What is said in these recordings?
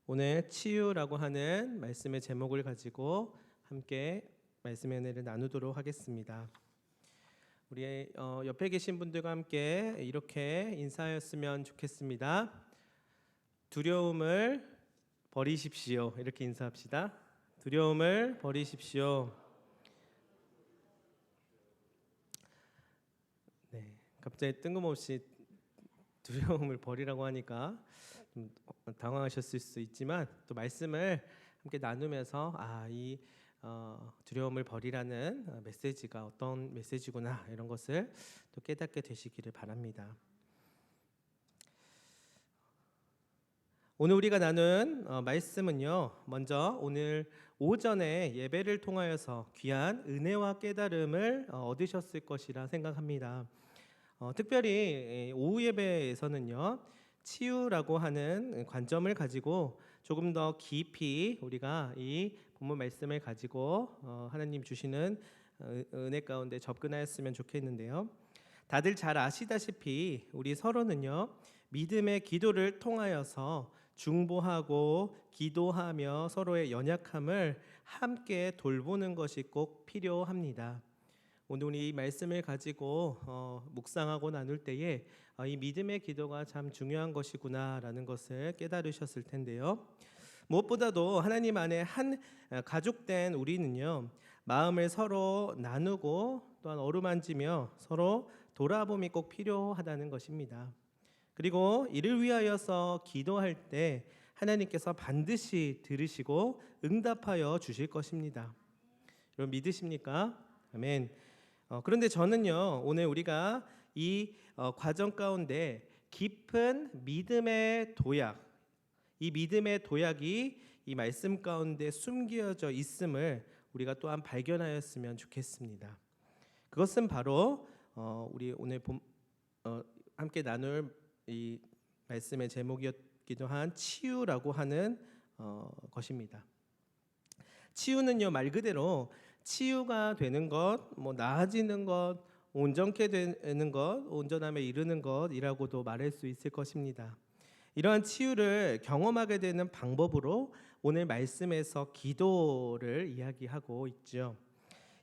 오늘 치유라고 하는 말씀의 제목을 가지고 함께 말씀의 은혜를 나누도록 하겠습니다. 우리 옆에 계신 분들과 함께 이렇게 인사하였으면 좋겠습니다. 두려움을 버리십시오. 이렇게 인사합시다. 두려움을 버리십시오. 네, 갑자기 뜬금없이 두려움을 버리라고 하니까 좀 당황하셨을 수 있지만 또 말씀을 함께 나누면서 이 두려움을 버리라는 메시지가 어떤 메시지구나 이런 것을 또 깨닫게 되시기를 바랍니다. 오늘 우리가 나눈 말씀은요, 먼저 오늘 오전에 예배를 통하여서 귀한 은혜와 깨달음을 얻으셨을 것이라 생각합니다. 특별히 오후 예배에서는요, 치유라고 하는 관점을 가지고 조금 더 깊이 우리가 이 본문 말씀을 가지고 하나님 주시는 은혜 가운데 접근하였으면 좋겠는데요. 다들 잘 아시다시피 우리 서로는요, 믿음의 기도를 통하여서 중보하고 기도하며 서로의 연약함을 함께 돌보는 것이 꼭 필요합니다. 오늘 이 말씀을 가지고 묵상하고 나눌 때에 이 믿음의 기도가 참 중요한 것이구나라는 것을 깨달으셨을 텐데요. 무엇보다도 하나님 안에 한 가족된 우리는요, 마음을 서로 나누고 또한 어루만지며 서로 돌아봄이 꼭 필요하다는 것입니다. 그리고 이를 위하여서 기도할 때 하나님께서 반드시 들으시고 응답하여 주실 것입니다. 여러분 믿으십니까? 아멘. 그런데 저는요, 오늘 우리가 이 과정 가운데 깊은 믿음의 도약, 이 믿음의 도약이 이 말씀 가운데 숨겨져 있음을 우리가 또한 발견하였으면 좋겠습니다. 그것은 바로 우리 오늘 함께 나눌 이 말씀의 제목이었기도 한 치유라고 하는 것입니다. 치유는요, 말 그대로 치유가 되는 것, 나아지는 것, 온전케 되는 것, 온전함에 이르는 것이라고도 말할 수 있을 것입니다. 이러한 치유를 경험하게 되는 방법으로 오늘 말씀에서 기도를 이야기하고 있죠.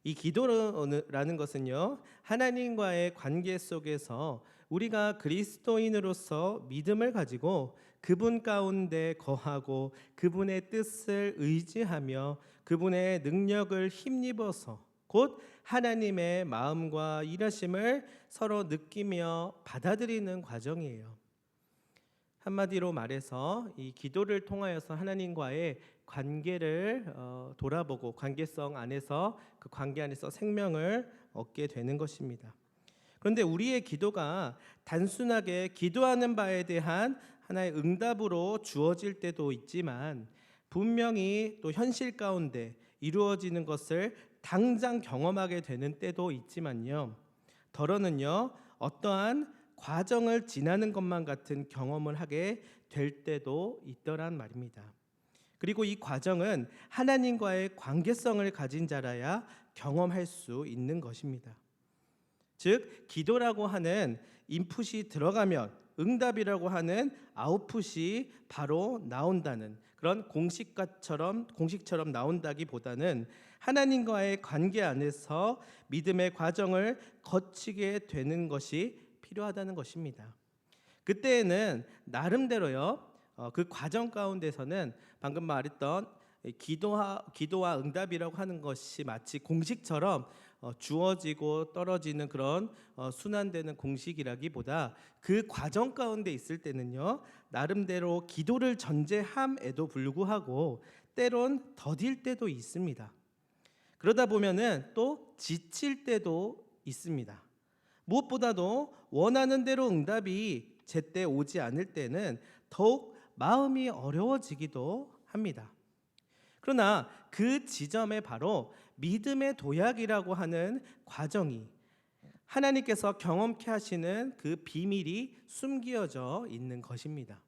이 기도라는 것은요, 하나님과의 관계 속에서 우리가 그리스도인으로서 믿음을 가지고 그분 가운데 거하고 그분의 뜻을 의지하며 그분의 능력을 힘입어서 곧 하나님의 마음과 일하심을 서로 느끼며 받아들이는 과정이에요. 한마디로 말해서 이 기도를 통하여서 하나님과의 관계를 돌아보고 관계성 안에서 그 관계 안에서 생명을 얻게 되는 것입니다. 그런데 우리의 기도가 단순하게 기도하는 바에 대한 하나의 응답으로 주어질 때도 있지만 분명히 또 현실 가운데 이루어지는 것을 당장 경험하게 되는 때도 있지만요, 더러는요, 어떠한 과정을 지나는 것만 같은 경험을 하게 될 때도 있더란 말입니다. 그리고 이 과정은 하나님과의 관계성을 가진 자라야 경험할 수 있는 것입니다. 즉, 기도라고 하는 인풋이 들어가면 응답이라고 하는 아웃풋이 바로 나온다는 그런 공식처럼 나온다기보다는 하나님과의 관계 안에서 믿음의 과정을 거치게 되는 것이 필요하다는 것입니다. 그때에는 나름대로요, 그 과정 가운데서는 방금 말했던 기도와 응답이라고 하는 것이 마치 공식처럼 주어지고 떨어지는 그런 순환되는 공식이라기보다 그 과정 가운데 있을 때는요, 나름대로 기도를 전제함에도 불구하고 때론 더딜 때도 있습니다. 그러다 보면은 또 지칠 때도 있습니다. 무엇보다도 원하는 대로 응답이 제때 오지 않을 때는 더욱 마음이 어려워지기도 합니다. 그러나 그 지점에 바로 믿음의 도약이라고 하는 과정이 하나님께서 경험케 하시는 그 비밀이 숨겨져 있는 것입니다.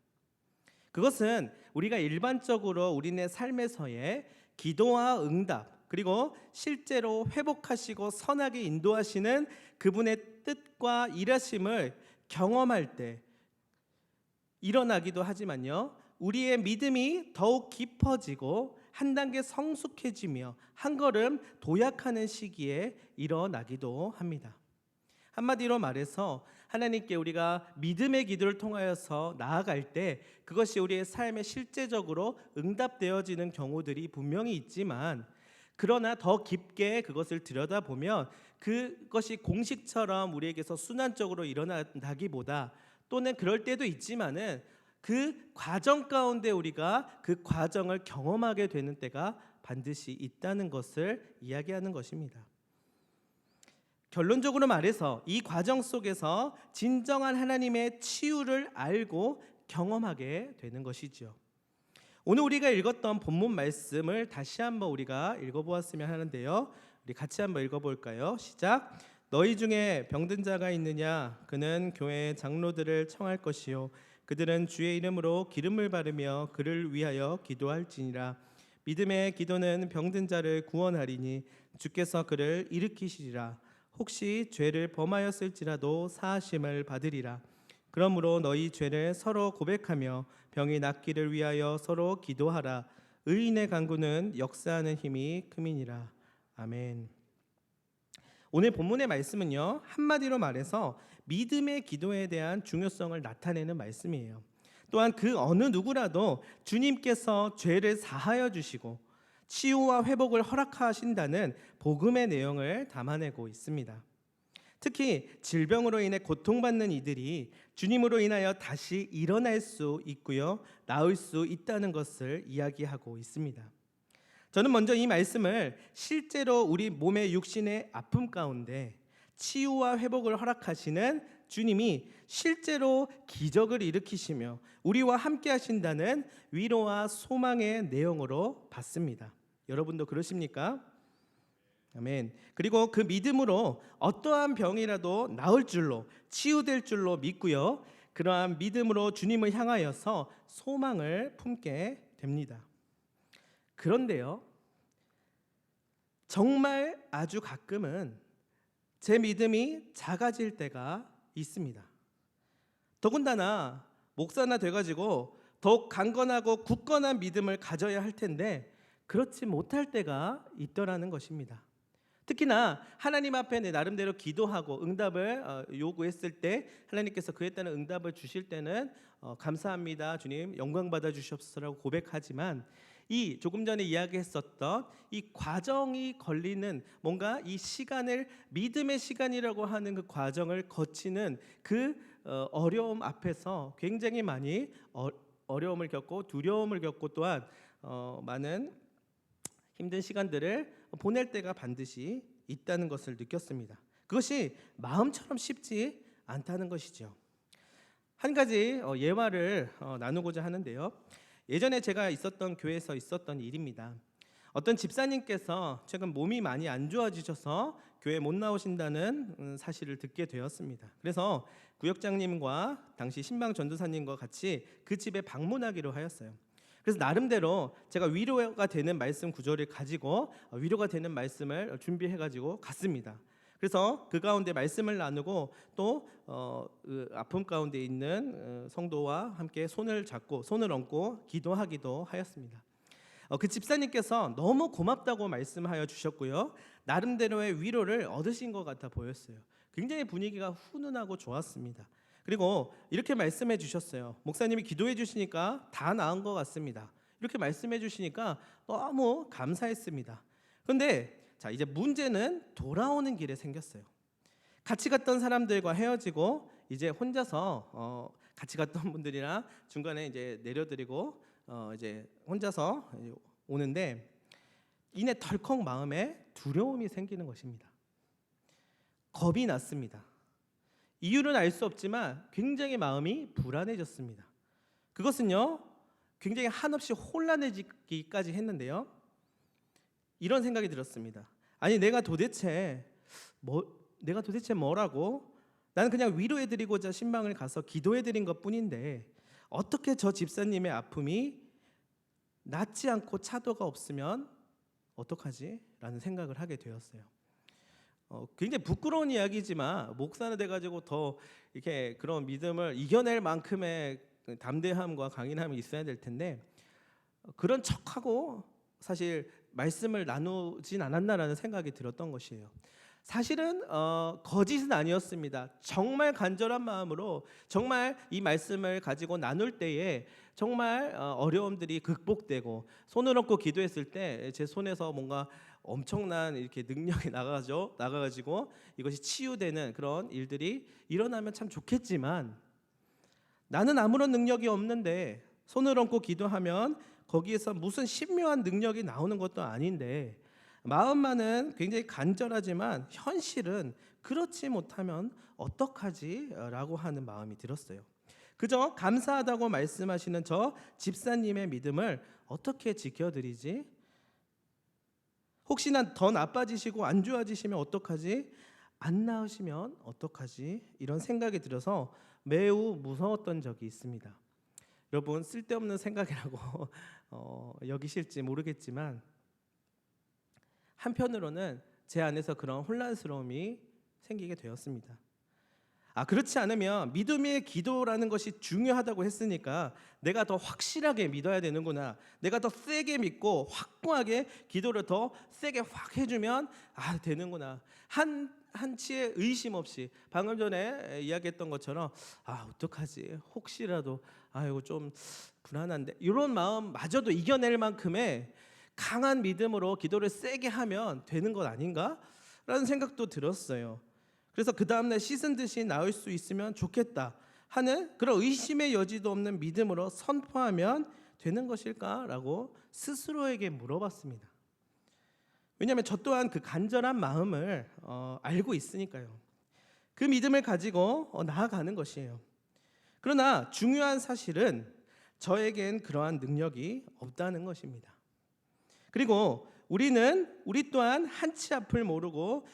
그것은 우리가 일반적으로 우리네 삶에서의 기도와 응답, 그리고 실제로 회복하시고 선하게 인도하시는 그분의 뜻과 일하심을 경험할 때 일어나기도 하지만요, 우리의 믿음이 더욱 깊어지고 한 단계 성숙해지며 한 걸음 도약하는 시기에 일어나기도 합니다. 한마디로 말해서 하나님께 우리가 믿음의 기도를 통하여서 나아갈 때 그것이 우리의 삶에 실제적으로 응답되어지는 경우들이 분명히 있지만, 그러나 더 깊게 그것을 들여다보면 그것이 공식처럼 우리에게서 순환적으로 일어나기보다, 또는 그럴 때도 있지만은 그 과정 가운데 우리가 그 과정을 경험하게 되는 때가 반드시 있다는 것을 이야기하는 것입니다. 결론적으로 말해서 이 과정 속에서 진정한 하나님의 치유를 알고 경험하게 되는 것이죠. 오늘 우리가 읽었던 본문 말씀을 다시 한번 우리가 읽어보았으면 하는데요. 우리 같이 한번 읽어볼까요? 시작. 너희 중에 병든 자가 있느냐? 그는 교회의 장로들을 청할 것이요 그들은 주의 이름으로 기름을 바르며 그를 위하여 기도할지니라. 믿음의 기도는 병든 자를 구원하리니 주께서 그를 일으키시리라. 혹시 죄를 범하였을지라도 사하심을 받으리라. 그러므로 너희 죄를 서로 고백하며 병이 낫기를 위하여 서로 기도하라. 의인의 간구는 역사하는 힘이 큼이니라. 아멘. 오늘 본문의 말씀은요, 한마디로 말해서 믿음의 기도에 대한 중요성을 나타내는 말씀이에요. 또한 그 어느 누구라도 주님께서 죄를 사하여 주시고 치유와 회복을 허락하신다는 복음의 내용을 담아내고 있습니다. 특히 질병으로 인해 고통받는 이들이 주님으로 인하여 다시 일어날 수 있고요, 나을 수 있다는 것을 이야기하고 있습니다. 저는 먼저 이 말씀을 실제로 우리 몸의 육신의 아픔 가운데 치유와 회복을 허락하시는 주님이 실제로 기적을 일으키시며 우리와 함께 하신다는 위로와 소망의 내용으로 봤습니다. 여러분도 그러십니까? 아멘. 그리고 그 믿음으로 어떠한 병이라도 나을 줄로, 치유될 줄로 믿고요, 그러한 믿음으로 주님을 향하여서 소망을 품게 됩니다. 그런데요, 정말 아주 가끔은 제 믿음이 작아질 때가 있습니다. 더군다나 목사나 돼가지고 더욱 강건하고 굳건한 믿음을 가져야 할 텐데 그렇지 못할 때가 있더라는 것입니다. 특히나 하나님 앞에 내 나름대로 기도하고 응답을 요구했을 때 하나님께서 그에 따른 응답을 주실 때는 감사합니다 주님, 영광 받아 주시옵소서라고 고백하지만, 이 조금 전에 이야기했었던 이 과정이 걸리는, 뭔가 이 시간을 믿음의 시간이라고 하는 그 과정을 거치는 그 어려움 앞에서 굉장히 많이 어려움을 겪고 두려움을 겪고 또한 많은 힘든 시간들을 보낼 때가 반드시 있다는 것을 느꼈습니다. 그것이 마음처럼 쉽지 않다는 것이죠. 한 가지 예화를 나누고자 하는데요. 예전에 제가 있었던 교회에서 있었던 일입니다. 어떤 집사님께서 최근 몸이 많이 안 좋아지셔서 교회 못 나오신다는 사실을 듣게 되었습니다. 그래서 구역장님과 당시 신방 전도사님과 같이 그 집에 방문하기로 하였어요. 그래서 나름대로 제가 위로가 되는 말씀 구절을 가지고 위로가 되는 말씀을 준비해가지고 갔습니다. 그래서 그 가운데 말씀을 나누고 또 그 아픔 가운데 있는 성도와 함께 손을 잡고 손을 얹고 기도하기도 하였습니다. 그 집사님께서 너무 고맙다고 말씀하여 주셨고요, 나름대로의 위로를 얻으신 것 같아 보였어요. 굉장히 분위기가 훈훈하고 좋았습니다. 그리고 이렇게 말씀해 주셨어요. 목사님이 기도해 주시니까 다 나은 것 같습니다. 이렇게 말씀해 주시니까 너무 감사했습니다. 그런데 자, 이제 문제는 돌아오는 길에 생겼어요. 같이 갔던 사람들과 헤어지고 이제 혼자서 같이 갔던 분들이랑 중간에 이제 내려드리고 이제 혼자서 오는데 이내 덜컥 마음에 두려움이 생기는 것입니다. 겁이 났습니다. 이유는 알 수 없지만 굉장히 마음이 불안해졌습니다. 그것은요, 굉장히 한없이 혼란해지기까지 했는데요, 이런 생각이 들었습니다. 아니 내가 도대체 뭐라고? 나는 그냥 위로해드리고자 신방을 가서 기도해드린 것뿐인데 어떻게 저 집사님의 아픔이 낫지 않고 차도가 없으면 어떡하지? 라는 생각을 하게 되었어요. 굉장히 부끄러운 이야기지만 목사가 돼가지고 더 이렇게 그런 믿음을 이겨낼 만큼의 담대함과 강인함이 있어야 될 텐데 그런 척하고 사실 말씀을 나누진 않았나라는 생각이 들었던 것이에요. 사실은 거짓은 아니었습니다. 정말 간절한 마음으로 정말 이 말씀을 가지고 나눌 때에 정말 어려움들이 극복되고 손을 얹고 기도했을 때 제 손에서 뭔가 엄청난 이렇게 능력이 나가가지고 이것이 치유되는 그런 일들이 일어나면 참 좋겠지만 나는 아무런 능력이 없는데 손을 얹고 기도하면 거기에서 무슨 신묘한 능력이 나오는 것도 아닌데 마음만은 굉장히 간절하지만 현실은 그렇지 못하면 어떡하지? 라고 하는 마음이 들었어요. 그저 감사하다고 말씀하시는 저 집사님의 믿음을 어떻게 지켜드리지? 혹시나 더 나빠지시고 안 좋아지시면 어떡하지? 안 나으시면 어떡하지? 이런 생각이 들어서 매우 무서웠던 적이 있습니다. 여러분 쓸데없는 생각이라고 여기실지 모르겠지만 한편으로는 제 안에서 그런 혼란스러움이 생기게 되었습니다. 그렇지 않으면 믿음의 기도라는 것이 중요하다고 했으니까 내가 더 확실하게 믿어야 되는구나. 내가 더 세게 믿고 확고하게 기도를 더 세게 확 해주면 되는구나. 한치의 의심 없이 방금 전에 이야기했던 것처럼 어떡하지? 혹시라도 이거 좀 불안한데 이런 마음마저도 이겨낼 만큼의 강한 믿음으로 기도를 세게 하면 되는 것 아닌가? 라는 생각도 들었어요. 그래서 그 다음날 씻은 듯이 나을 수 있으면 좋겠다 하는 그런 의심의 여지도 없는 믿음으로 선포하면 되는 것일까라고 스스로에게 물어봤습니다. 왜냐하면 저 또한 그 간절한 마음을 알고 있으니까요. 그 믿음을 가지고 나아가는 것이에요. 그러나 중요한 사실은 저에겐 그러한 능력이 없다는 것입니다. 그리고 우리 또한 한치 앞을 모르고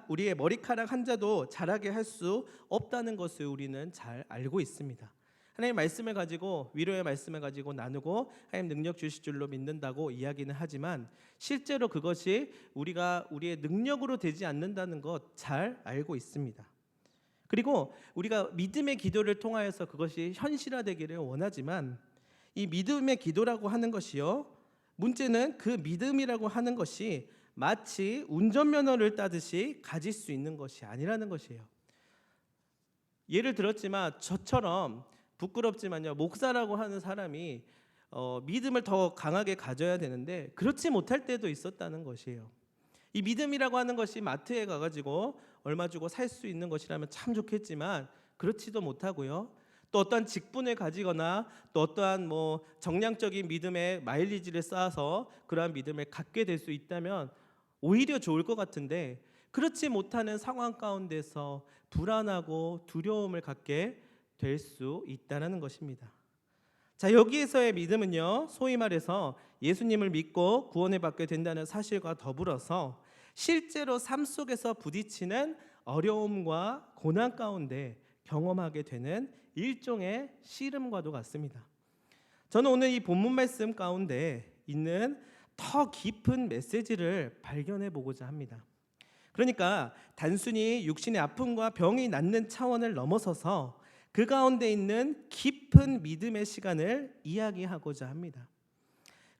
우리의 머리카락 한 자도 자라게 할 수 없다는 것을 우리는 잘 알고 있습니다. 하나님 말씀을 가지고 위로의 말씀을 가지고 나누고 하나님 능력 주실 줄로 믿는다고 이야기는 하지만 실제로 그것이 우리의 능력으로 되지 않는다는 것 잘 알고 있습니다. 그리고 우리가 믿음의 기도를 통하여서 그것이 현실화되기를 원하지만 이 믿음의 기도라고 하는 것이요, 문제는 그 믿음이라고 하는 것이 마치 운전면허를 따듯이 가질 수 있는 것이 아니라는 것이에요. 예를 들었지만 저처럼 부끄럽지만요, 목사라고 하는 사람이 믿음을 더 강하게 가져야 되는데 그렇지 못할 때도 있었다는 것이에요. 이 믿음이라고 하는 것이 마트에 가가지고 얼마 주고 살 수 있는 것이라면 참 좋겠지만 그렇지도 못하고요. 또 어떠한 직분을 가지거나 또 어떠한 정량적인 믿음의 마일리지를 쌓아서 그러한 믿음을 갖게 될 수 있다면 오히려 좋을 것 같은데 그렇지 못하는 상황 가운데서 불안하고 두려움을 갖게 될 수 있다는 것입니다. 자, 여기에서의 믿음은요, 소위 말해서 예수님을 믿고 구원을 받게 된다는 사실과 더불어서 실제로 삶 속에서 부딪히는 어려움과 고난 가운데 경험하게 되는 일종의 씨름과도 같습니다. 저는 오늘 이 본문 말씀 가운데 있는 더 깊은 메시지를 발견해 보고자 합니다. 그러니까 단순히 육신의 아픔과 병이 낫는 차원을 넘어서서 그 가운데 있는 깊은 믿음의 시간을 이야기하고자 합니다.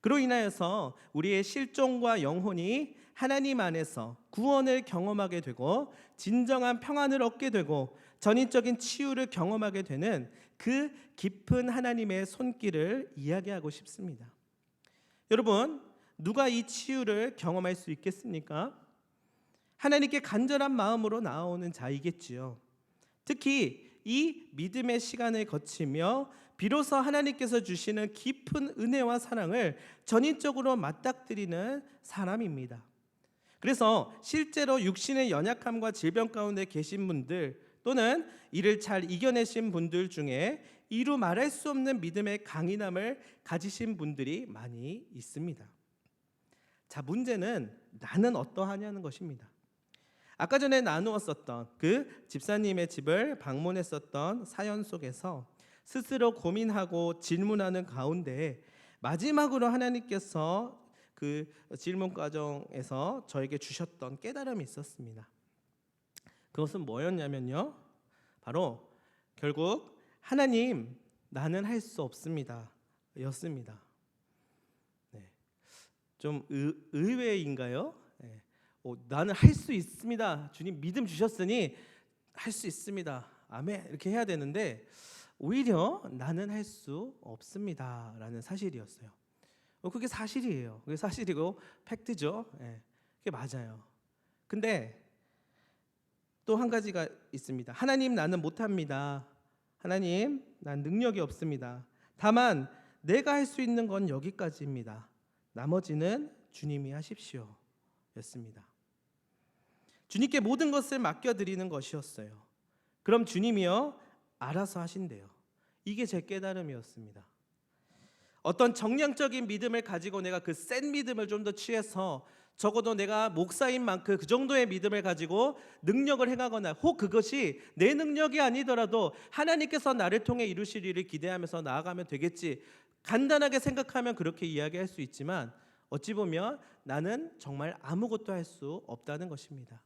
그로 인하여서 우리의 실종과 영혼이 하나님 안에서 구원을 경험하게 되고 진정한 평안을 얻게 되고 전인적인 치유를 경험하게 되는 그 깊은 하나님의 손길을 이야기하고 싶습니다. 여러분, 누가 이 치유를 경험할 수 있겠습니까? 하나님께 간절한 마음으로 나아오는 자이겠지요. 특히 이 믿음의 시간을 거치며 비로소 하나님께서 주시는 깊은 은혜와 사랑을 전인적으로 맞닥뜨리는 사람입니다. 그래서 실제로 육신의 연약함과 질병 가운데 계신 분들 또는 이를 잘 이겨내신 분들 중에 이루 말할 수 없는 믿음의 강인함을 가지신 분들이 많이 있습니다. 자, 문제는 나는 어떠하냐는 것입니다. 아까 전에 나누었었던 그 집사님의 집을 방문했었던 사연 속에서 스스로 고민하고 질문하는 가운데 마지막으로 하나님께서 그 질문 과정에서 저에게 주셨던 깨달음이 있었습니다. 그것은 뭐였냐면요, 바로 결국 하나님, 나는 할 수 없습니다 였습니다. 네. 좀 의외인가요? 네. 나는 할 수 있습니다. 주님 믿음 주셨으니 할 수 있습니다. 아멘. 이렇게 해야 되는데 오히려 나는 할 수 없습니다라는 사실이었어요. 그게 사실이에요. 그게 사실이고 팩트죠. 네. 그게 맞아요. 근데 또 한 가지가 있습니다. 하나님 나는 못합니다. 하나님 난 능력이 없습니다. 다만 내가 할 수 있는 건 여기까지입니다. 나머지는 주님이 하십시오 였습니다. 주님께 모든 것을 맡겨드리는 것이었어요. 그럼 주님이요 알아서 하신대요. 이게 제 깨달음이었습니다. 어떤 정량적인 믿음을 가지고 내가 그 센 믿음을 좀 더 취해서 적어도 내가 목사인 만큼 그 정도의 믿음을 가지고 능력을 행하거나 혹 그것이 내 능력이 아니더라도 하나님께서 나를 통해 이루실 일을 기대하면서 나아가면 되겠지, 간단하게 생각하면 그렇게 이야기할 수 있지만 어찌 보면 나는 정말 아무것도 할 수 없다는 것입니다.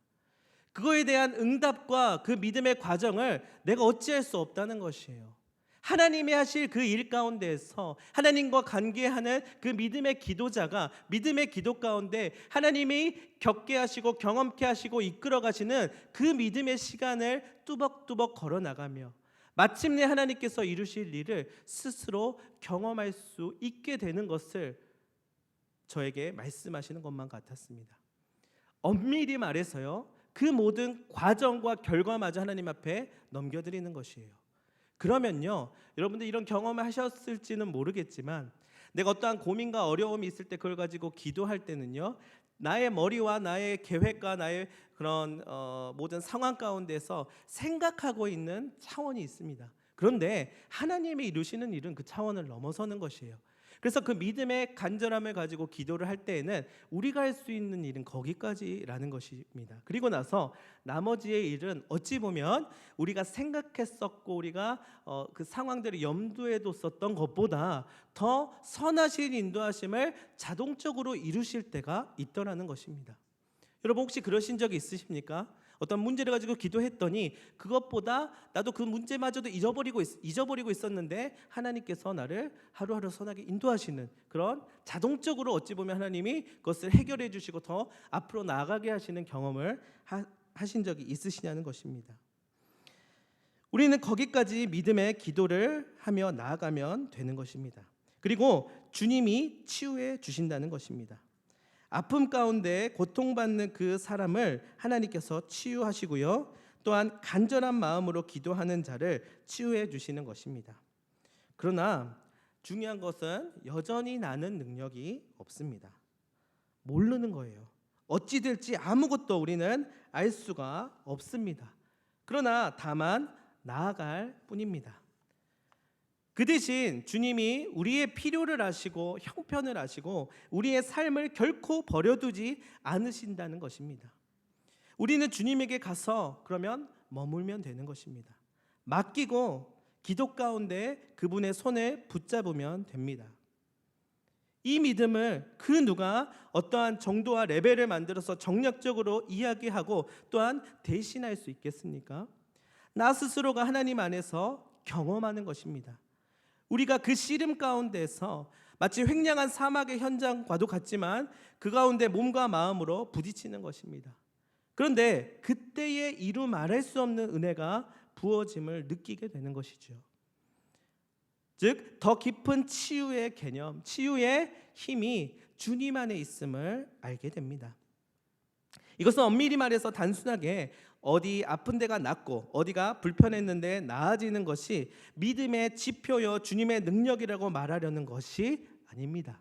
그거에 대한 응답과 그 믿음의 과정을 내가 어찌할 수 없다는 것이에요. 하나님이 하실 그 일 가운데에서 하나님과 관계하는 그 믿음의 기도자가 믿음의 기도 가운데 하나님이 겪게 하시고 경험케 하시고 이끌어 가시는 그 믿음의 시간을 뚜벅뚜벅 걸어 나가며 마침내 하나님께서 이루실 일을 스스로 경험할 수 있게 되는 것을 저에게 말씀하시는 것만 같았습니다. 엄밀히 말해서요, 그 모든 과정과 결과마저 하나님 앞에 넘겨드리는 것이에요. 그러면요, 여러분들 이런 경험을 하셨을지는 모르겠지만 내가 어떠한 고민과 어려움이 있을 때 그걸 가지고 기도할 때는요, 나의 머리와 나의 계획과 나의 그런 모든 상황 가운데서 생각하고 있는 차원이 있습니다. 그런데 하나님이 이루시는 일은 그 차원을 넘어서는 것이에요. 그래서 그 믿음의 간절함을 가지고 기도를 할 때에는 우리가 할 수 있는 일은 거기까지라는 것입니다. 그리고 나서 나머지의 일은 어찌 보면 우리가 생각했었고 우리가 그 상황들을 염두에 뒀었던 것보다 더 선하신 인도하심을 자동적으로 이루실 때가 있더라는 것입니다. 여러분 혹시 그러신 적이 있으십니까? 어떤 문제를 가지고 기도했더니 그것보다 나도 그 문제마저도 잊어버리고 있었는데 하나님께서 나를 하루하루 선하게 인도하시는 그런, 자동적으로 어찌 보면 하나님이 그것을 해결해 주시고 더 앞으로 나아가게 하시는 경험을 하신 적이 있으시냐는 것입니다. 우리는 거기까지 믿음의 기도를 하며 나아가면 되는 것입니다. 그리고 주님이 치유해 주신다는 것입니다. 아픔 가운데 고통받는 그 사람을 하나님께서 치유하시고요, 또한 간절한 마음으로 기도하는 자를 치유해 주시는 것입니다. 그러나 중요한 것은 여전히 나는 능력이 없습니다. 모르는 거예요. 어찌 될지 아무것도 우리는 알 수가 없습니다. 그러나 다만 나아갈 뿐입니다. 그 대신 주님이 우리의 필요를 아시고 형편을 아시고 우리의 삶을 결코 버려두지 않으신다는 것입니다. 우리는 주님에게 가서 그러면 머물면 되는 것입니다. 맡기고 기도 가운데 그분의 손을 붙잡으면 됩니다. 이 믿음을 그 누가 어떠한 정도와 레벨을 만들어서 정략적으로 이야기하고 또한 대신할 수 있겠습니까? 나 스스로가 하나님 안에서 경험하는 것입니다. 우리가 그 씨름 가운데서 마치 횡령한 사막의 현장과도 같지만 그 가운데 몸과 마음으로 부딪히는 것입니다. 그런데 그때에 이루 말할 수 없는 은혜가 부어짐을 느끼게 되는 것이죠. 즉 더 깊은 치유의 개념, 치유의 힘이 주님 안에 있음을 알게 됩니다. 이것은 엄밀히 말해서 단순하게 어디 아픈 데가 낫고 어디가 불편했는데 나아지는 것이 믿음의 지표요 주님의 능력이라고 말하려는 것이 아닙니다.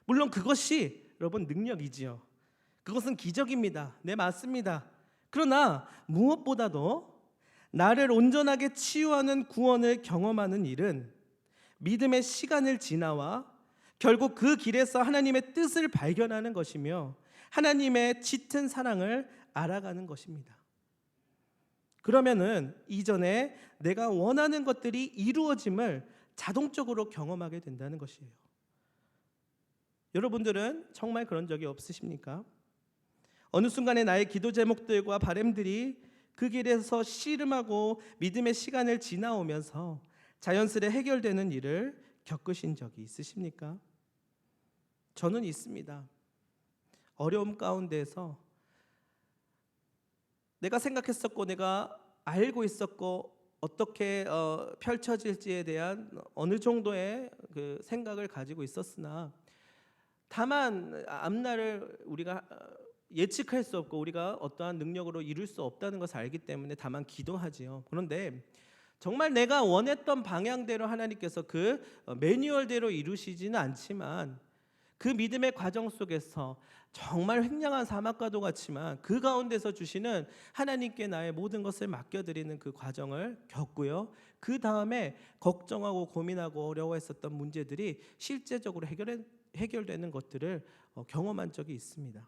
물론 그것이 여러분 능력이지요. 그것은 기적입니다. 네, 맞습니다. 그러나 무엇보다도 나를 온전하게 치유하는 구원을 경험하는 일은 믿음의 시간을 지나와 결국 그 길에서 하나님의 뜻을 발견하는 것이며 하나님의 짙은 사랑을 알아가는 것입니다. 그러면은 이전에 내가 원하는 것들이 이루어짐을 자동적으로 경험하게 된다는 것이에요. 여러분들은 정말 그런 적이 없으십니까? 어느 순간에 나의 기도 제목들과 바람들이 그 길에서 씨름하고 믿음의 시간을 지나오면서 자연스레 해결되는 일을 겪으신 적이 있으십니까? 저는 있습니다. 어려움 가운데서 내가 생각했었고 내가 알고 있었고 어떻게 펼쳐질지에 대한 어느 정도의 그 생각을 가지고 있었으나 다만 앞날을 우리가 예측할 수 없고 우리가 어떠한 능력으로 이룰 수 없다는 것을 알기 때문에 다만 기도하지요. 그런데 정말 내가 원했던 방향대로 하나님께서 그 매뉴얼대로 이루시지는 않지만 그 믿음의 과정 속에서 정말 횡령한 사막과도 같지만 그 가운데서 주시는 하나님께 나의 모든 것을 맡겨드리는 그 과정을 겪고요. 그 다음에 걱정하고 고민하고 어려워했었던 문제들이 실제적으로 해결되는 것들을 경험한 적이 있습니다.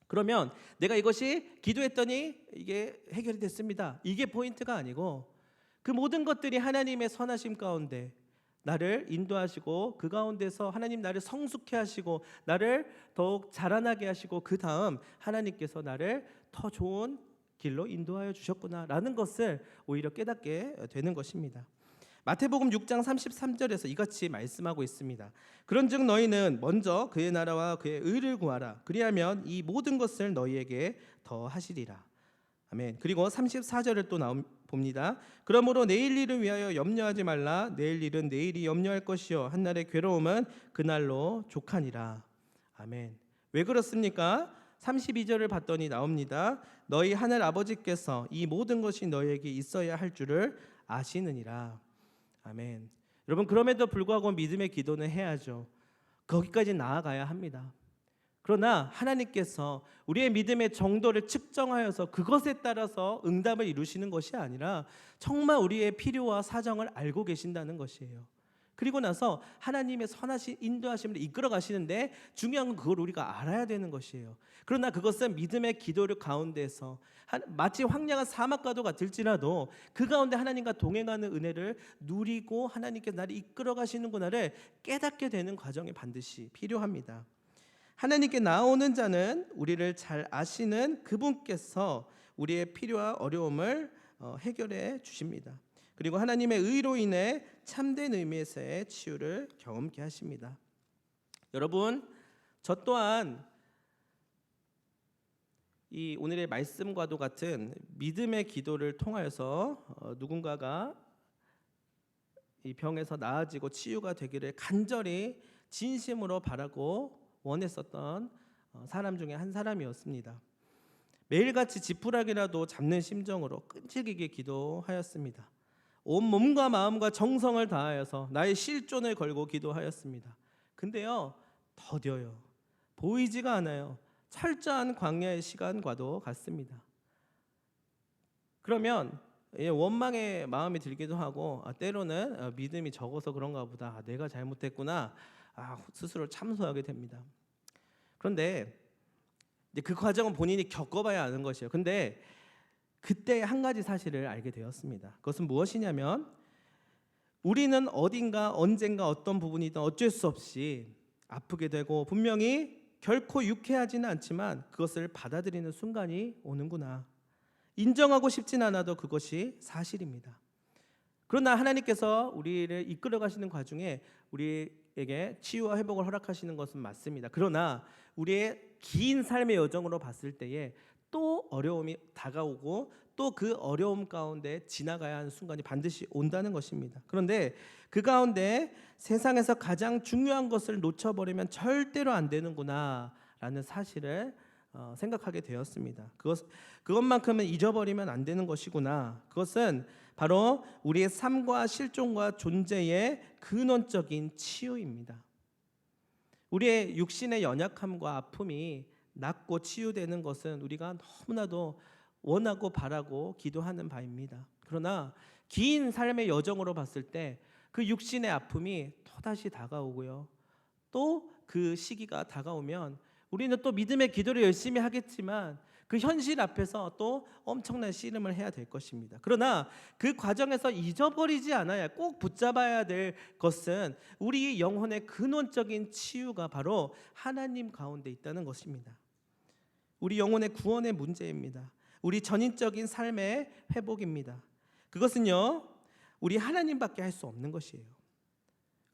그러면 내가 이것이 기도했더니 이게 해결이 됐습니다. 이게 포인트가 아니고 그 모든 것들이 하나님의 선하심 가운데 나를 인도하시고 그 가운데서 하나님 나를 성숙해 하시고 나를 더욱 자라나게 하시고 그 다음 하나님께서 나를 더 좋은 길로 인도하여 주셨구나라는 것을 오히려 깨닫게 되는 것입니다. 마태복음 6장 33절에서 이같이 말씀하고 있습니다. 그런즉 너희는 먼저 그의 나라와 그의 의를 구하라. 그리하면 이 모든 것을 너희에게 더 하시리라. 아멘. 그리고 34절을 또 봅니다. 그러므로 내일 일을 위하여 염려하지 말라. 내일 일은 내일이 염려할 것이요 한날의 괴로움은 그날로 족하니라. 아멘. 왜 그렇습니까? 32절을 봤더니 나옵니다. 너희 하늘 아버지께서 이 모든 것이 너희에게 있어야 할 줄을 아시느니라. 아멘. 여러분, 그럼에도 불구하고 믿음의 기도는 해야죠. 거기까지 나아가야 합니다. 그러나 하나님께서 우리의 믿음의 정도를 측정하여서 그것에 따라서 응답을 이루시는 것이 아니라 정말 우리의 필요와 사정을 알고 계신다는 것이에요. 그리고 나서 하나님의 선하신 인도하심을 이끌어 가시는데 중요한 건 그걸 우리가 알아야 되는 것이에요. 그러나 그것은 믿음의 기도를 가운데서 마치 황량한 사막과도 같을지라도 그 가운데 하나님과 동행하는 은혜를 누리고 하나님께서 나를 이끌어 가시는구나를 깨닫게 되는 과정이 반드시 필요합니다. 하나님께 나오는 자는 우리를 잘 아시는 그분께서 우리의 필요와 어려움을 해결해 주십니다. 그리고 하나님의 의로 인해 참된 의미에서의 치유를 경험케 하십니다. 여러분, 저 또한 이 오늘의 말씀과도 같은 믿음의 기도를 통하여서 누군가가 이 병에서 나아지고 치유가 되기를 간절히 진심으로 바라고 원했었던 사람 중에 한 사람이었습니다. 매일같이 지푸라기라도 잡는 심정으로 끈질기게 기도하였습니다. 온 몸과 마음과 정성을 다하여서 나의 실존을 걸고 기도하였습니다. 근데요, 더뎌요. 보이지가 않아요. 철저한 광야의 시간과도 같습니다. 그러면 원망의 마음이 들기도 하고 때로는 믿음이 적어서 그런가 보다. 내가 잘못했구나. 스스로 참소하게 됩니다. 그런데 그 과정은 본인이 겪어봐야 아는 것이에요. 근데 그때 한 가지 사실을 알게 되었습니다. 그것은 무엇이냐면 우리는 어딘가 언젠가 어떤 부분이든 어쩔 수 없이 아프게 되고 분명히 결코 유쾌하지는 않지만 그것을 받아들이는 순간이 오는구나. 인정하고 싶진 않아도 그것이 사실입니다. 그러나 하나님께서 우리를 이끌어 가시는 과정에 우리에게 치유와 회복을 허락하시는 것은 맞습니다. 그러나 우리의 긴 삶의 여정으로 봤을 때에 또 어려움이 다가오고 또 그 어려움 가운데 지나가야 하는 순간이 반드시 온다는 것입니다. 그런데 그 가운데 세상에서 가장 중요한 것을 놓쳐버리면 절대로 안 되는구나 라는 사실을 생각하게 되었습니다. 그것만큼은 잊어버리면 안 되는 것이구나. 그것은 바로 우리의 삶과 실존과 존재의 근원적인 치유입니다. 우리의 육신의 연약함과 아픔이 낫고 치유되는 것은 우리가 너무나도 원하고 바라고 기도하는 바입니다. 그러나 긴 삶의 여정으로 봤을 때 그 육신의 아픔이 또다시 다가오고요. 또 그 시기가 다가오면 우리는 또 믿음의 기도를 열심히 하겠지만 그 현실 앞에서 또 엄청난 씨름을 해야 될 것입니다. 그러나 그 과정에서 잊어버리지 않아야 꼭 붙잡아야 될 것은 우리 영혼의 근원적인 치유가 바로 하나님 가운데 있다는 것입니다. 우리 영혼의 구원의 문제입니다. 우리 전인적인 삶의 회복입니다. 그것은요, 우리 하나님밖에 할 수 없는 것이에요.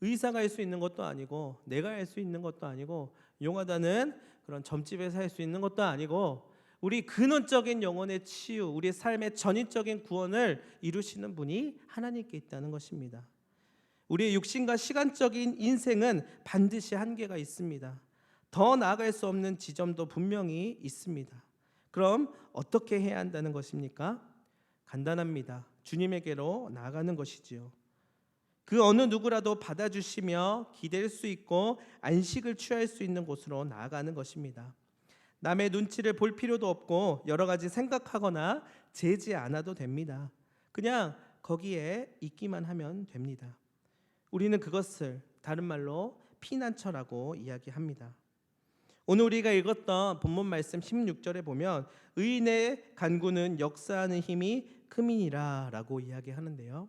의사가 할 수 있는 것도 아니고 내가 할 수 있는 것도 아니고 용하다는 그런 점집에서 할 수 있는 것도 아니고 우리 근원적인 영혼의 치유, 우리 삶의 전인적인 구원을 이루시는 분이 하나님께 있다는 것입니다. 우리의 육신과 시간적인 인생은 반드시 한계가 있습니다. 더 나아갈 수 없는 지점도 분명히 있습니다. 그럼 어떻게 해야 한다는 것입니까? 간단합니다. 주님에게로 나아가는 것이지요. 그 어느 누구라도 받아주시며 기댈 수 있고 안식을 취할 수 있는 곳으로 나아가는 것입니다. 남의 눈치를 볼 필요도 없고 여러 가지 생각하거나 재지 않아도 됩니다. 그냥 거기에 있기만 하면 됩니다. 우리는 그것을 다른 말로 피난처라고 이야기합니다. 오늘 우리가 읽었던 본문 말씀 16절에 보면 의인의 간구는 역사하는 힘이 큼이니라 라고 이야기하는데요.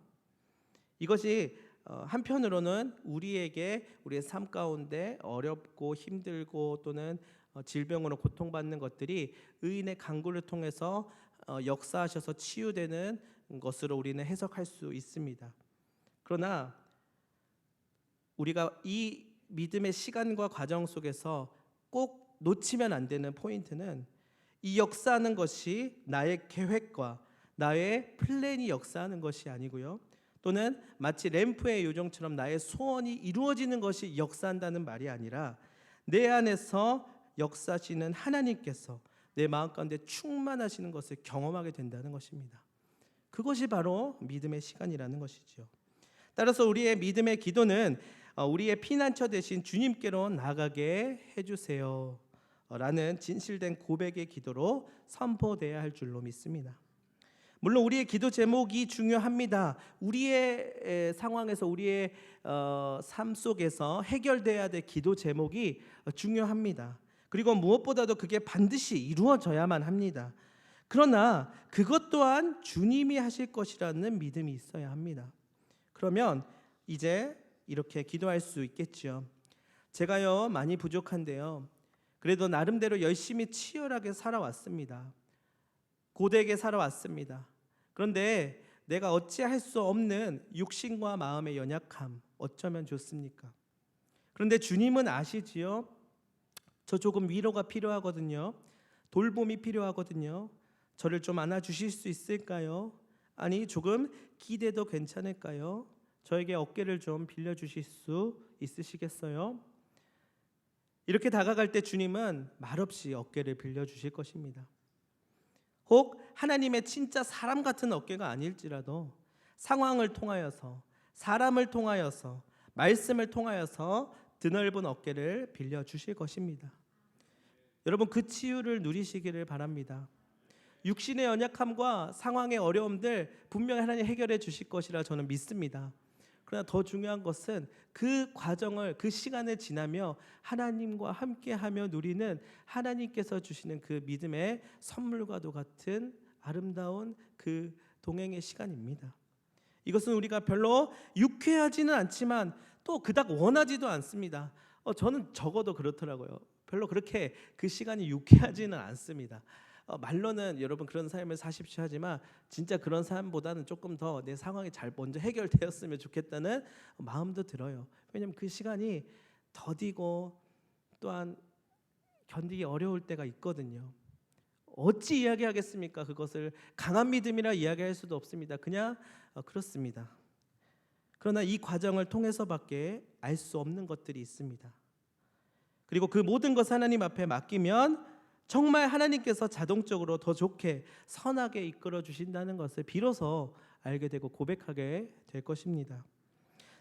이것이 한편으로는 우리에게 우리의 삶 가운데 어렵고 힘들고 또는 질병으로 고통받는 것들이 의인의 간구를 통해서 역사하셔서 치유되는 것으로 우리는 해석할 수 있습니다. 그러나 우리가 이 믿음의 시간과 과정 속에서 꼭 놓치면 안 되는 포인트는 이 역사하는 것이 나의 계획과 나의 플랜이 역사하는 것이 아니고요. 또는 마치 램프의 요정처럼 나의 소원이 이루어지는 것이 역사한다는 말이 아니라 내 안에서 역사하시는 하나님께서 내 마음 가운데 충만하시는 것을 경험하게 된다는 것입니다. 그것이 바로 믿음의 시간이라는 것이죠. 따라서 우리의 믿음의 기도는 우리의 피난처 대신 주님께로 나가게 해주세요 라는 진실된 고백의 기도로 선포되어야 할 줄로 믿습니다. 물론 우리의 기도 제목이 중요합니다. 우리의 상황에서 우리의 삶 속에서 해결돼야 될 기도 제목이 중요합니다. 그리고 무엇보다도 그게 반드시 이루어져야만 합니다. 그러나 그것 또한 주님이 하실 것이라는 믿음이 있어야 합니다. 그러면 이제 이렇게 기도할 수 있겠죠. 제가요 많이 부족한데요. 그래도 나름대로 열심히 치열하게 살아왔습니다. 고되게 살아왔습니다. 그런데 내가 어찌할 수 없는 육신과 마음의 연약함 어쩌면 좋습니까? 그런데 주님은 아시지요. 저 조금 위로가 필요하거든요. 돌봄이 필요하거든요. 저를 좀 안아주실 수 있을까요? 아니 조금 기대도 괜찮을까요? 저에게 어깨를 좀 빌려주실 수 있으시겠어요? 이렇게 다가갈 때 주님은 말없이 어깨를 빌려주실 것입니다. 혹 하나님의 진짜 사람 같은 어깨가 아닐지라도 상황을 통하여서 사람을 통하여서 말씀을 통하여서 드넓은 어깨를 빌려주실 것입니다. 여러분 그 치유를 누리시기를 바랍니다. 육신의 연약함과 상황의 어려움들 분명히 하나님 해결해 주실 것이라 저는 믿습니다. 그러나 더 중요한 것은 그 과정을 그 시간을 지나며 하나님과 함께하며 누리는 하나님께서 주시는 그 믿음의 선물과도 같은 아름다운 그 동행의 시간입니다. 이것은 우리가 별로 유쾌하지는 않지만 또 그닥 원하지도 않습니다. 저는 적어도 그렇더라고요. 별로 그렇게 그 시간이 유쾌하지는 않습니다. 말로는 여러분 그런 삶을 사십시오 하지만 진짜 그런 삶보다는 조금 더 내 상황이 잘 먼저 해결되었으면 좋겠다는 마음도 들어요. 왜냐하면 그 시간이 더디고 또한 견디기 어려울 때가 있거든요. 어찌 이야기하겠습니까? 그것을 강한 믿음이라 이야기할 수도 없습니다. 그냥 그렇습니다. 그러나 이 과정을 통해서밖에 알 수 없는 것들이 있습니다. 그리고 그 모든 것 하나님 앞에 맡기면 정말 하나님께서 자동적으로 더 좋게 선하게 이끌어 주신다는 것을 비로소 알게 되고 고백하게 될 것입니다.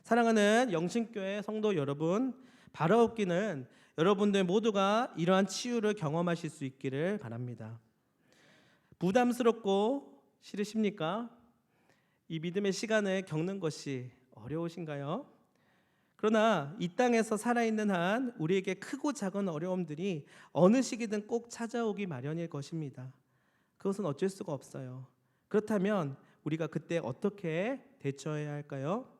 사랑하는 영신교회 성도 여러분, 바라옵기는 여러분들 모두가 이러한 치유를 경험하실 수 있기를 바랍니다. 부담스럽고 싫으십니까? 이 믿음의 시간을 겪는 것이 어려우신가요? 그러나 이 땅에서 살아있는 한 우리에게 크고 작은 어려움들이 어느 시기든 꼭 찾아오기 마련일 것입니다. 그것은 어쩔 수가 없어요. 그렇다면 우리가 그때 어떻게 대처해야 할까요?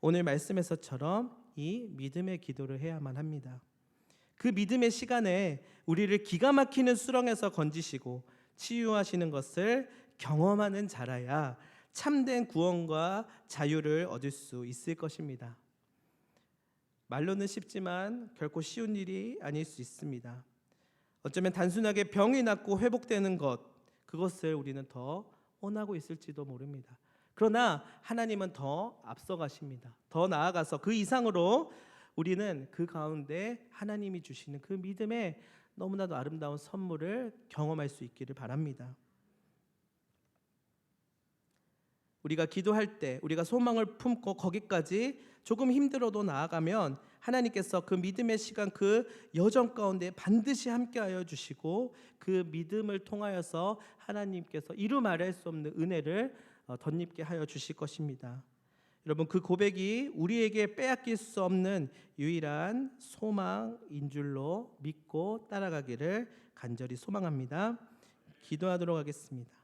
오늘 말씀에서처럼 이 믿음의 기도를 해야만 합니다. 그 믿음의 시간에 우리를 기가 막히는 수렁에서 건지시고 치유하시는 것을 경험하는 자라야 참된 구원과 자유를 얻을 수 있을 것입니다. 말로는 쉽지만 결코 쉬운 일이 아닐 수 있습니다. 어쩌면 단순하게 병이 낫고 회복되는 것, 그것을 우리는 더 원하고 있을지도 모릅니다. 그러나 하나님은 더 앞서가십니다. 더 나아가서 그 이상으로 우리는 그 가운데 하나님이 주시는 그 믿음의 너무나도 아름다운 선물을 경험할 수 있기를 바랍니다. 우리가 기도할 때 우리가 소망을 품고 거기까지 조금 힘들어도 나아가면 하나님께서 그 믿음의 시간, 그 여정 가운데 반드시 함께하여 주시고 그 믿음을 통하여서 하나님께서 이루 말할 수 없는 은혜를 덧입게 하여 주실 것입니다. 여러분, 그 고백이 우리에게 빼앗길 수 없는 유일한 소망인 줄로 믿고 따라가기를 간절히 소망합니다. 기도하도록 하겠습니다.